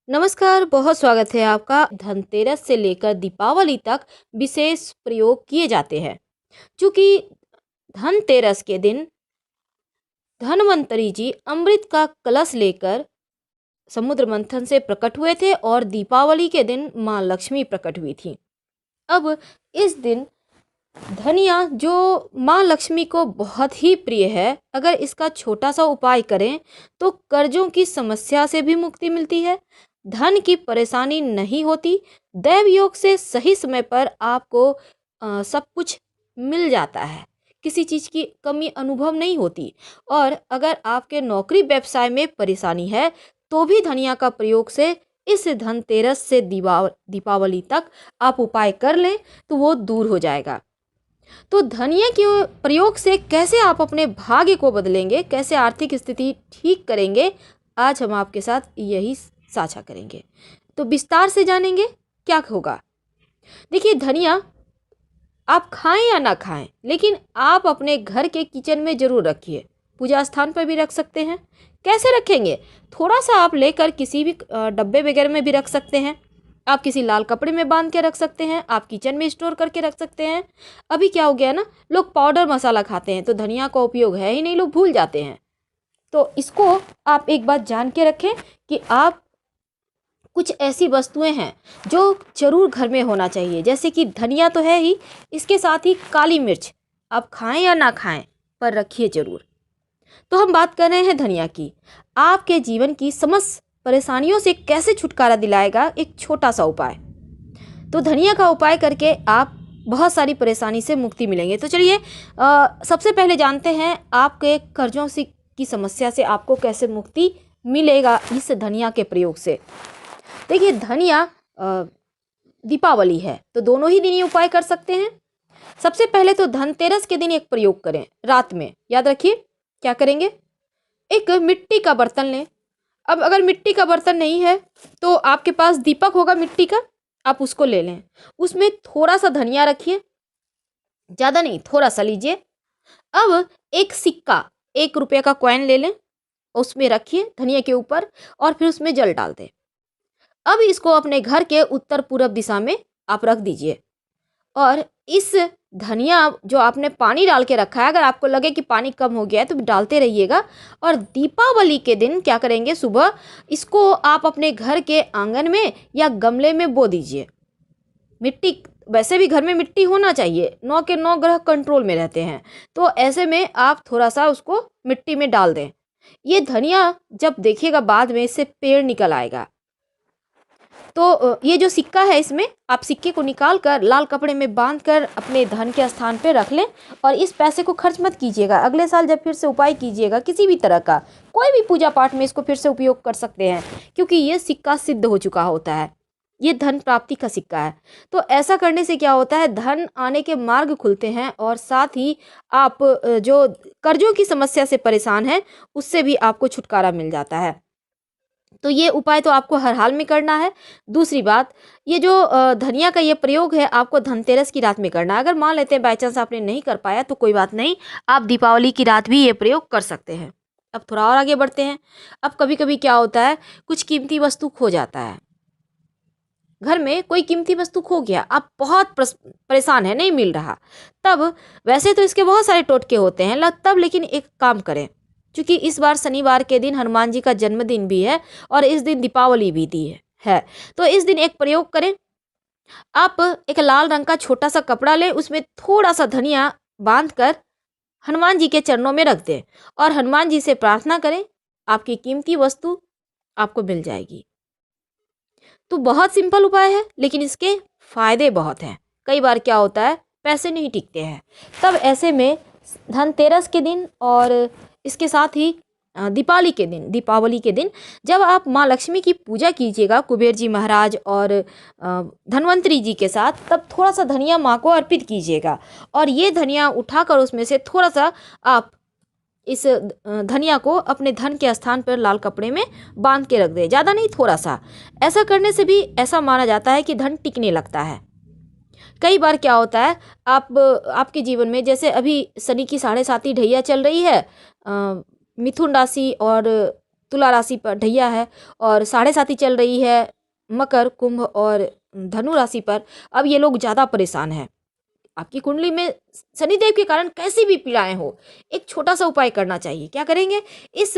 नमस्कार, बहुत स्वागत है आपका। धनतेरस से लेकर दीपावली तक विशेष प्रयोग किए जाते हैं। क्योंकि धनतेरस के दिन धनवंतरी जी अमृत का कलश लेकर समुद्र मंथन से प्रकट हुए थे और दीपावली के दिन माँ लक्ष्मी प्रकट हुई थी। अब इस दिन धनिया जो माँ लक्ष्मी को बहुत ही प्रिय है, अगर इसका छोटा सा उपाय करें तो कर्जों की समस्या से भी मुक्ति मिलती है, धन की परेशानी नहीं होती, दैव योग से सही समय पर आपको सब कुछ मिल जाता है, किसी चीज़ की कमी अनुभव नहीं होती। और अगर आपके नौकरी व्यवसाय में परेशानी है तो भी धनिया का प्रयोग से इस धनतेरस से दीपावली तक आप उपाय कर लें तो वो दूर हो जाएगा। तो धनिया के प्रयोग से कैसे आप अपने भाग्य को बदलेंगे, कैसे आर्थिक स्थिति ठीक करेंगे, आज हम आपके साथ यही साझा करेंगे। तो विस्तार से जानेंगे क्या होगा। देखिए, धनिया आप खाएं या ना खाएं, लेकिन आप अपने घर के किचन में जरूर रखिए। पूजा स्थान पर भी रख सकते हैं। कैसे रखेंगे? थोड़ा सा आप लेकर किसी भी डब्बे वगैरह में भी रख सकते हैं। आप किसी लाल कपड़े में बांध के रख सकते हैं, आप किचन में स्टोर करके रख सकते हैं। अभी क्या हो गया ना, लोग पाउडर मसाला खाते हैं तो धनिया का उपयोग है ही नहीं, लोग भूल जाते हैं। तो इसको आप एक बात जान के रखें कि आप कुछ ऐसी वस्तुएं हैं जो जरूर घर में होना चाहिए। जैसे कि धनिया तो है ही, इसके साथ ही काली मिर्च आप खाएं या ना खाएं पर रखिए जरूर। तो हम बात कर रहे हैं धनिया की। आपके जीवन की समस्त परेशानियों से कैसे छुटकारा दिलाएगा एक छोटा सा उपाय। तो धनिया का उपाय करके आप बहुत सारी परेशानी से मुक्ति मिलेंगे। तो चलिए सबसे पहले जानते हैं आपके कर्जों से की समस्या से आपको कैसे मुक्ति मिलेगा इस धनिया के प्रयोग से। देखिए, धनिया दीपावली है तो दोनों ही दिन ये उपाय कर सकते हैं। सबसे पहले तो धनतेरस के दिन एक प्रयोग करें रात में। याद रखिए क्या करेंगे, एक मिट्टी का बर्तन लें। अब अगर मिट्टी का बर्तन नहीं है तो आपके पास दीपक होगा मिट्टी का, आप उसको ले लें। उसमें थोड़ा सा धनिया रखिए, ज़्यादा नहीं, थोड़ा सा लीजिए। अब एक सिक्का, 1 रुपये का कॉइन ले लें, उसमें रखिए धनिया के ऊपर और फिर उसमें जल डाल दें। अब इसको अपने घर के उत्तर पूर्व दिशा में आप रख दीजिए। और इस धनिया जो आपने पानी डाल के रखा है, अगर आपको लगे कि पानी कम हो गया है तो डालते रहिएगा। और दीपावली के दिन क्या करेंगे, सुबह इसको आप अपने घर के आंगन में या गमले में बो दीजिए। मिट्टी, वैसे भी घर में मिट्टी होना चाहिए, 9 के 9 ग्रह कंट्रोल में रहते हैं, तो ऐसे में आप थोड़ा सा उसको मिट्टी में डाल दें। ये धनिया जब देखिएगा बाद में इससे पेड़ निकल आएगा। तो ये जो सिक्का है, इसमें आप सिक्के को निकाल कर लाल कपड़े में बांध कर अपने धन के स्थान पे रख लें। और इस पैसे को खर्च मत कीजिएगा। अगले साल जब फिर से उपाय कीजिएगा किसी भी तरह का, कोई भी पूजा पाठ में इसको फिर से उपयोग कर सकते हैं, क्योंकि ये सिक्का सिद्ध हो चुका होता है। ये धन प्राप्ति का सिक्का है। तो ऐसा करने से क्या होता है, धन आने के मार्ग खुलते हैं और साथ ही आप जो कर्जों की समस्या से परेशान हैं उससे भी आपको छुटकारा मिल जाता है। तो ये उपाय तो आपको हर हाल में करना है। दूसरी बात, ये जो धनिया का ये प्रयोग है आपको धनतेरस की रात में करना है। अगर मान लेते हैं बाई चांस आपने नहीं कर पाया तो कोई बात नहीं, आप दीपावली की रात भी ये प्रयोग कर सकते हैं। अब थोड़ा और आगे बढ़ते हैं। अब कभी कभी क्या होता है, कुछ कीमती वस्तु खो जाता है, घर में कोई कीमती वस्तु खो गया, आप बहुत परेशान है, नहीं मिल रहा। तब वैसे तो इसके बहुत सारे टोटके होते हैं तब लेकिन एक काम करें, क्योंकि इस बार शनिवार के दिन हनुमान जी का जन्मदिन भी है और इस दिन दीपावली भी दी है। तो इस दिन एक प्रयोग करें। आप एक लाल रंग का छोटा सा कपड़ा लें, उसमें थोड़ा सा धनिया बांध कर हनुमान जी के चरणों में रख दें और हनुमान जी से प्रार्थना करें, आपकी कीमती वस्तु आपको मिल जाएगी। तो बहुत सिंपल उपाय है लेकिन इसके फायदे बहुत हैं। कई बार क्या होता है, पैसे नहीं टिकते हैं, तब ऐसे में धनतेरस के दिन और इसके साथ ही दीपावली के दिन जब आप माँ लक्ष्मी की पूजा कीजिएगा कुबेर जी महाराज और धन्वंतरी जी के साथ, तब थोड़ा सा धनिया माँ को अर्पित कीजिएगा। और ये धनिया उठाकर उसमें से थोड़ा सा आप इस धनिया को अपने धन के स्थान पर लाल कपड़े में बांध के रख दें, ज़्यादा नहीं, थोड़ा सा। ऐसा करने से भी ऐसा माना जाता है कि धन टिकने लगता है। कई बार क्या होता है, आपके जीवन में जैसे अभी शनि की 7.5 ढैया चल रही है, मिथुन राशि और तुला राशि पर ढैया है और 7.5 चल रही है मकर, कुंभ और धनु राशि पर। अब ये लोग ज़्यादा परेशान हैं। आपकी कुंडली में शनिदेव के कारण कैसी भी पीड़ाएं हो, एक छोटा सा उपाय करना चाहिए। क्या करेंगे? इस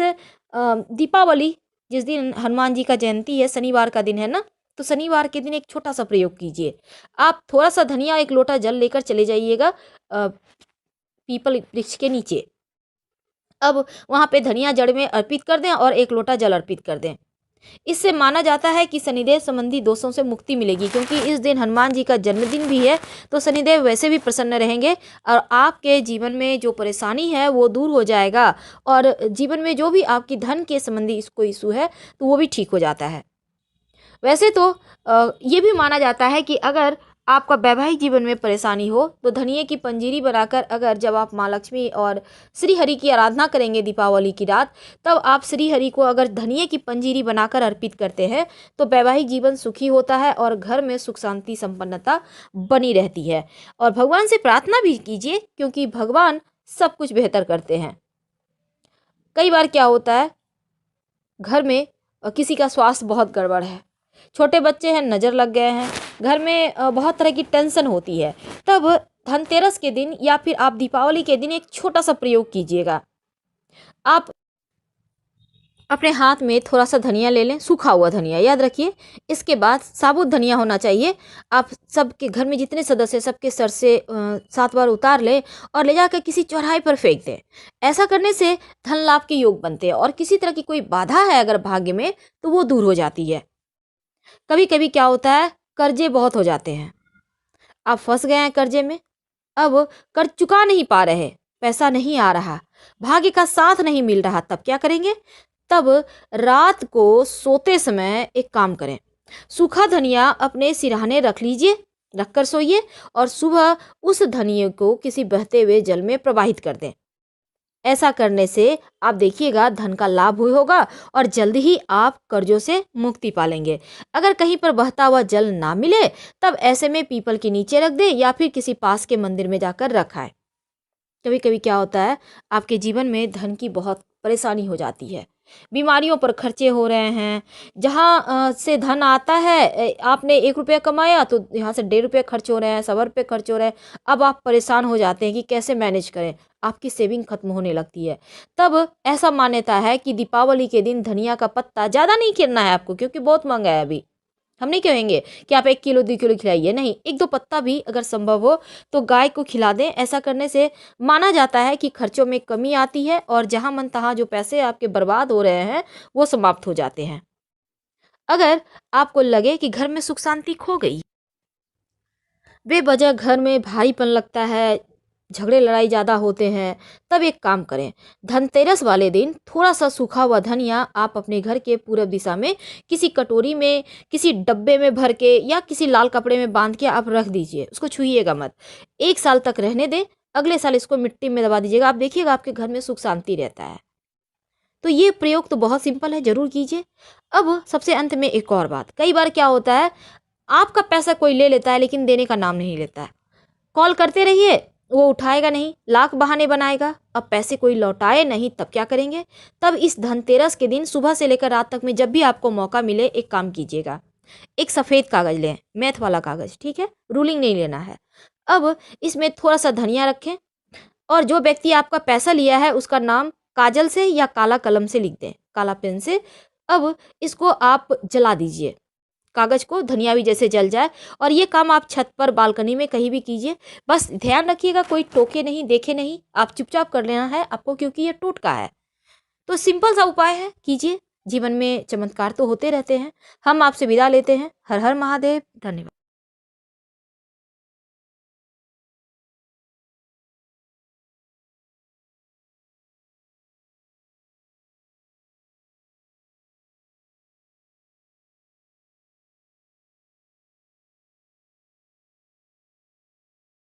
दीपावली जिस दिन हनुमान जी का जयंती है, शनिवार का दिन है ना, तो शनिवार के दिन एक छोटा सा प्रयोग कीजिए। आप थोड़ा सा धनिया, एक लोटा जल लेकर चले जाइएगा पीपल वृक्ष के नीचे। अब वहाँ पे धनिया जड़ में अर्पित कर दें और एक लोटा जल अर्पित कर दें। इससे माना जाता है कि शनिदेव संबंधी दोषों से मुक्ति मिलेगी, क्योंकि इस दिन हनुमान जी का जन्मदिन भी है, तो शनिदेव वैसे भी प्रसन्न रहेंगे और आपके जीवन में जो परेशानी है वो दूर हो जाएगा और जीवन में जो भी आपकी धन के संबंधी इसको इशू है तो वो भी ठीक हो जाता है। वैसे तो ये भी माना जाता है कि अगर आपका वैवाहिक जीवन में परेशानी हो तो धनिये की पंजीरी बनाकर अगर जब आप माँ लक्ष्मी और श्री हरि की आराधना करेंगे दीपावली की रात, तब आप श्री हरि को अगर धनिये की पंजीरी बनाकर अर्पित करते हैं तो वैवाहिक जीवन सुखी होता है और घर में सुख शांति संपन्नता बनी रहती है। और भगवान से प्रार्थना भी कीजिए, क्योंकि भगवान सब कुछ बेहतर करते हैं। कई बार क्या होता है, घर में किसी का स्वास्थ्य बहुत गड़बड़ है, छोटे बच्चे हैं, नज़र लग गए हैं, घर में बहुत तरह की टेंशन होती है, तब धनतेरस के दिन या फिर आप दीपावली के दिन एक छोटा सा प्रयोग कीजिएगा। आप अपने हाथ में थोड़ा सा धनिया ले लें, सूखा हुआ धनिया, याद रखिए। इसके बाद साबुत धनिया होना चाहिए। आप सबके घर में जितने सदस्य सबके सर से 7 बार उतार लें और ले जाकर किसी चौराहे पर फेंक दें। ऐसा करने से धन लाभ के योग बनते हैं और किसी तरह की कोई बाधा है अगर भाग्य में तो वो दूर हो जाती है। कभी कभी क्या होता है, कर्जे बहुत हो जाते हैं, आप फंस गए हैं कर्जे में, अब कर्ज चुका नहीं पा रहे, पैसा नहीं आ रहा, भाग्य का साथ नहीं मिल रहा, तब क्या करेंगे? तब रात को सोते समय एक काम करें, सूखा धनिया अपने सिरहाने रख लीजिए, रखकर सोइए और सुबह उस धनिये को किसी बहते हुए जल में प्रवाहित कर दें। ऐसा करने से आप देखिएगा धन का लाभ होगा और जल्द ही आप कर्जों से मुक्ति पालेंगे। अगर कहीं पर बहता हुआ जल ना मिले तब ऐसे में पीपल के नीचे रख दें या फिर किसी पास के मंदिर में जाकर रखाएं। कभी कभी क्या होता है, आपके जीवन में धन की बहुत परेशानी हो जाती है, बीमारियों पर खर्चे हो रहे हैं, जहाँ से धन आता है आपने 1 रुपया कमाया तो यहाँ से 1.5 रुपये खर्च हो रहे हैं, 1.25 रुपये खर्च हो रहे हैं। अब आप परेशान हो जाते हैं कि कैसे मैनेज करें, आपकी सेविंग खत्म होने लगती है। तब ऐसा मान्यता है कि दीपावली के दिन धनिया का पत्ता ज़्यादा नहीं गिरना है आपको, क्योंकि बहुत महंगा है अभी। हम नहीं कहेंगे कि आप 1 किलो 2 किलो खिलाइए, नहीं, 1-2 पत्ता भी अगर संभव हो तो गाय को खिला दें। ऐसा करने से माना जाता है कि खर्चों में कमी आती है और जहाँ मन तहाँ जो पैसे आपके बर्बाद हो रहे हैं वो समाप्त हो जाते हैं। अगर आपको लगे कि घर में सुख शांति खो गई, बेवजह घर में भारीपन लगता है, झगड़े लड़ाई ज़्यादा होते हैं, तब एक काम करें, धनतेरस वाले दिन थोड़ा सा सूखा हुआ धनिया आप अपने घर के पूरब दिशा में किसी कटोरी में, किसी डब्बे में भर के या किसी लाल कपड़े में बांध के आप रख दीजिए, उसको छुइएगा मत। 1 साल तक रहने दें, अगले साल इसको मिट्टी में दबा दीजिएगा, आप देखिएगा आपके घर में सुख शांति रहता है। तो ये प्रयोग तो बहुत सिंपल है, ज़रूर कीजिए। अब सबसे अंत में एक और बात, कई बार क्या होता है, आपका पैसा कोई ले लेता है लेकिन देने का नाम नहीं लेता है, कॉल करते रहिए वो उठाएगा नहीं, लाख बहाने बनाएगा, अब पैसे कोई लौटाए नहीं, तब क्या करेंगे? तब इस धनतेरस के दिन सुबह से लेकर रात तक में जब भी आपको मौका मिले एक काम कीजिएगा, एक सफ़ेद कागज़ लें, मैथ वाला कागज़, ठीक है, रूलिंग नहीं लेना है। अब इसमें थोड़ा सा धनिया रखें और जो व्यक्ति आपका पैसा लिया है उसका नाम काजल से या काला कलम से लिख दें, काला पेन से। अब इसको आप जला दीजिए, कागज़ को, धनिया भी जैसे जल जाए, और ये काम आप छत पर, बालकनी में, कहीं भी कीजिए। बस ध्यान रखिएगा कोई टोके नहीं, देखे नहीं, आप चुपचाप कर लेना है आपको, क्योंकि ये टोटका है। तो सिंपल सा उपाय है, कीजिए, जीवन में चमत्कार तो होते रहते हैं। हम आपसे विदा लेते हैं। हर हर महादेव, धन्यवाद।